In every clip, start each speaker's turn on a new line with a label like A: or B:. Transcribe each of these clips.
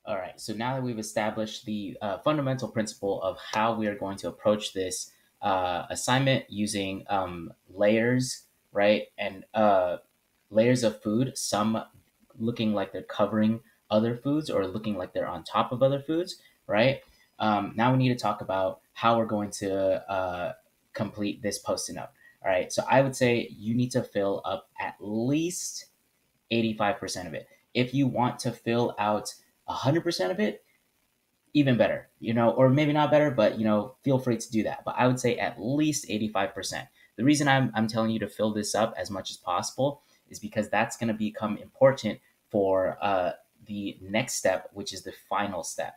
A: All right. So now that we've established the fundamental principle of how we are going to approach this assignment using layers, right, and layers of food, some looking like they're covering other foods or looking like they're on top of other foods, right? Now we need to talk about how we're going to complete this post-it note. All right. So I would say you need to fill up at least 85% of it. If you want to fill out 100% of it, even better, or maybe not better, but feel free to do that. But I would say at least 85%. The reason I'm telling you to fill this up as much as possible is because that's going to become important for the next step, which is the final step.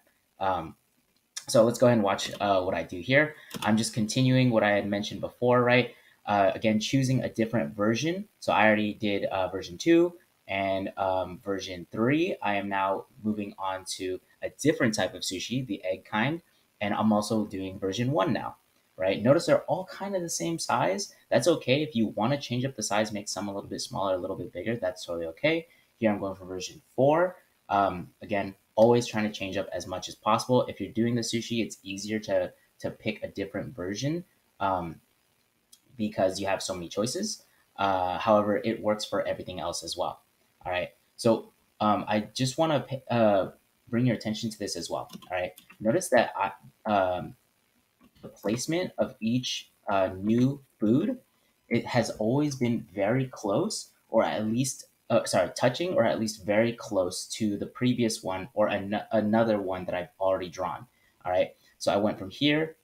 A: So let's go ahead and watch what I do here. I'm just continuing what I had mentioned before, right? Again, choosing a different version. So I already did version 2 and version 3. I am now moving on to a different type of sushi, the egg kind. And I'm also doing version 1 now, right? Notice they're all kind of the same size. That's okay. If you want to change up the size, make some a little bit smaller, a little bit bigger, that's totally okay. Here I'm going for version 4. Again, always trying to change up as much as possible. If you're doing the sushi, it's easier to pick a different version um, because you have so many choices. However, it works for everything else as well. All right. So I just want to bring your attention to this as well. All right. Notice that the placement of each new food, it has always been very close, or at least, touching, or at least very close to the previous one or another one that I've already drawn. All right. So I went from here,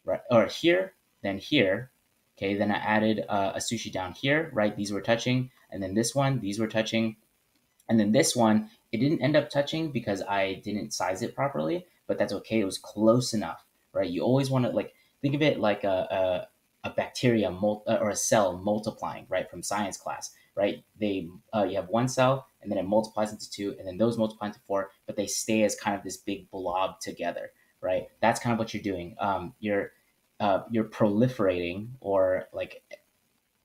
A: right, or here, then here. Okay. Then I added a sushi down here, right? These were touching. And then this one, these were touching. And then this one, it didn't end up touching because I didn't size it properly, but that's okay. It was close enough, right? You always want to think of it like a bacteria or a cell multiplying, right? From science class, right? You have one cell and then it multiplies into two, and then those multiply into four, but they stay as kind of this big blob together, right? That's kind of what you're doing. You're proliferating or like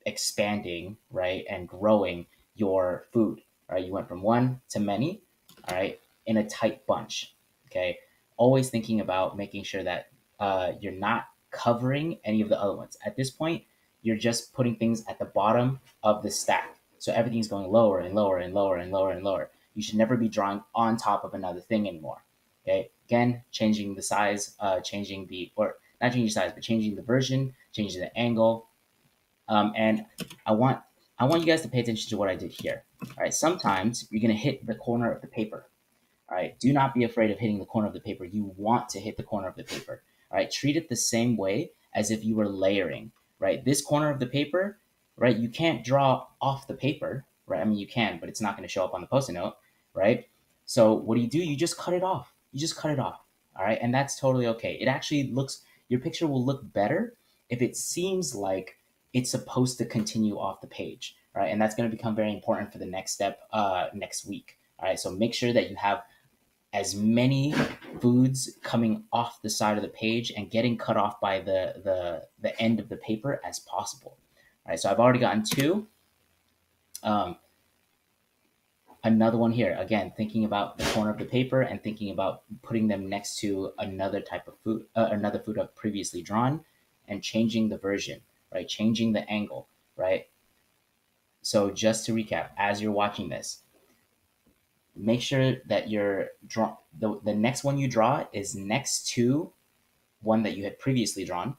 A: expanding, right, and growing your food. All right, you went from one to many, all right, in a tight bunch. Okay, always thinking about making sure that you're not covering any of the other ones. At this point, you're just putting things at the bottom of the stack, so everything's going lower and lower and lower and lower and lower. You should never be drawing on top of another thing anymore. Okay, again, changing the size, changing the or not changing the size, but changing the version, changing the angle, and I want I want you guys to pay attention to what I did here. All right, sometimes you're gonna hit the corner of the paper. All right, do not be afraid of hitting the corner of the paper. You want to hit the corner of the paper. All right, treat it the same way as if you were layering. Right, this corner of the paper, right? You can't draw off the paper, right? I mean, you can, but it's not going to show up on the post-it note, right? So what do? You just cut it off. You just cut it off. All right, and that's totally okay. It actually looks your picture will look better if it seems like it's supposed to continue off the page, right? And that's going to become very important for the next step next week. All right, so make sure that you have as many foods coming off the side of the page and getting cut off by the end of the paper as possible. All right, so I've already gotten two. Um, Another one here. Again, thinking about the corner of the paper and thinking about putting them next to another type of food, another food I've previously drawn, and changing the version, right? Changing the angle, right? So just to recap, as you're watching this, make sure that the next one you draw is next to one that you had previously drawn.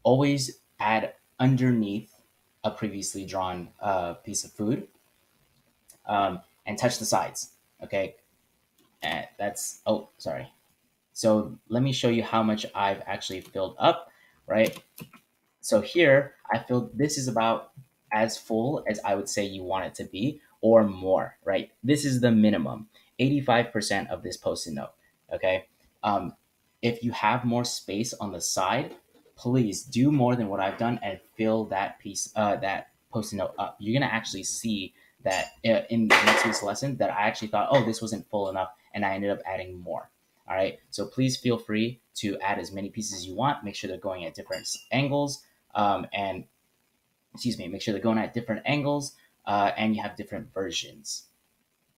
A: Always add underneath a previously drawn piece of food, and touch the sides. Okay, and that's sorry. So let me show you how much I've actually filled up. Right. So here I feel this is about as full as I would say you want it to be or more, right? This is the minimum, 85% of this post-it note, okay? Um, if you have more space on the side, please do more than what I've done and fill that that post-it note up. You're gonna actually see that in next week's lesson that I actually thought, oh, this wasn't full enough, and I ended up adding more. All right, so please feel free to add as many pieces as you want. Make sure they're going at different angles, and excuse me, make sure they're going at different angles, and you have different versions.